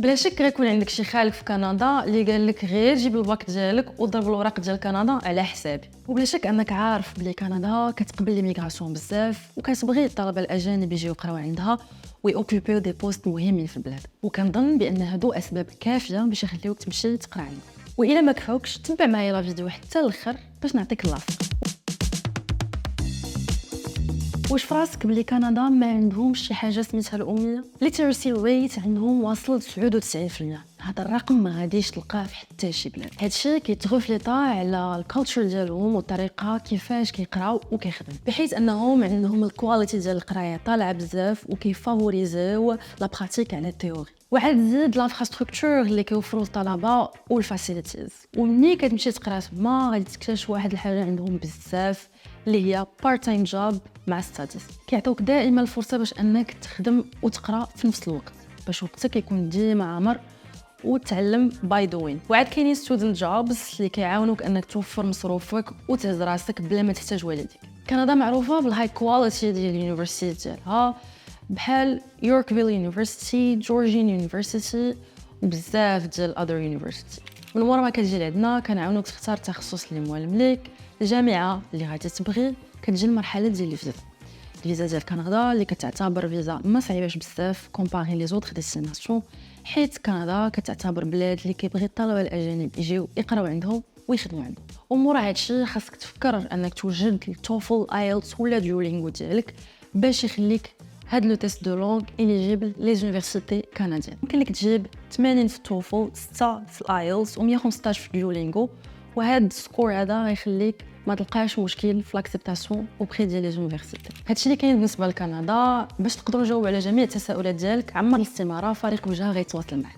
بلا شك غيكون عندك شي خالك في كندا اللي قال لك غير جيب الباك ديالك وضرب الوراق ديال كندا على حسابي. وبلا شك انك عارف بلي كندا كتقبل ليميغراسيون بزاف وكتبغي الطلبه الاجانب يجيو يقراو عندها ويوكوبيو دي بوست مهمين في البلاد، وكنظن بان هادو اسباب كافيه باش يخليوك تمشي تقرا عندهم. والا ما كفاوكش تبع معايا لا فيديو حتى الاخر باش نعطيك لاصق. واش فراسك بلي كندا ما عندهمش شي حاجه سميتها الاميه؟ ليترسي ريت عندهم واصل 99%. هذا الرقم ما غاديش تلقاه في حتى شي بلاد. هادشي كيتغفلطا على الكالتشر ديالهم والطريقه كيفاش كيقراو وكيخدموا، بحيث انهم عندهم الكواليتي ديال القرايه طالعه بزاف وكيفافوريزيو لا براتيك على التيوري. وعاد زيد لانفراستركتور اللي كيوفروا الطلبه والفاسيليتيز. ومني كتمشي تقرا تما غادي تكتشف واحد الحاجه عندهم بزاف اللي هي بارت تايم جوب مع ستاديز. كيعطوك دائما الفرصه باش انك تخدم وتقرا في نفس الوقت، باش وقتك يكون ديما عامر وتعلم باي دوين. وعاد كاينين ستودنت جوبز اللي كيعاونوك انك توفر مصروفك وتهز راسك بلا ما تحتاج والديك. كندا معروفه بالهاي كواليتي ديال اليونيفرسيتي ديالها، بحال يوركفيل يونيفرسيتي، جورجين يونيفرسيتي وبزاف ديال اذر يونيفرسيتي. من ورا ما كتجي لعندنا كنعاونوك تختار التخصص اللي موالم ليك، الجامعه اللي غادي تبغي. كتجي المرحله ديال الفيزا ديال كندا اللي كتعتبر فيزا ما صعيباش بزاف كومباري لي زوطخ ديستيناسيون، حيت كندا كتعتبر بلاد اللي كيبغي الطلبه الاجانب يجيو يقراو عندهم ويخدموا عندهم. ومورا هادشي خاصك تفكر انك توجد التوفل ايلتس ولا ديولينغو ديالك باش يخليك هاد لو تيست دو لونغ اليجيبل لي زونيفرسيتي كنديين. ممكن لك تجيب 80 في التوفل، 6 في الايلتس و115 في ديولينغو، وهاد السكور هذا غيخليك ما تلقاش مشكل في لاكسبتاسيون اوبري ديال لي زونيفرسيتي. هادشي اللي كاين بالنسبه لكندا. باش تقدروا نجاوب على جميع التساؤلات ديالك عمر الاستماره، فريق وجهه غيتواصل معك.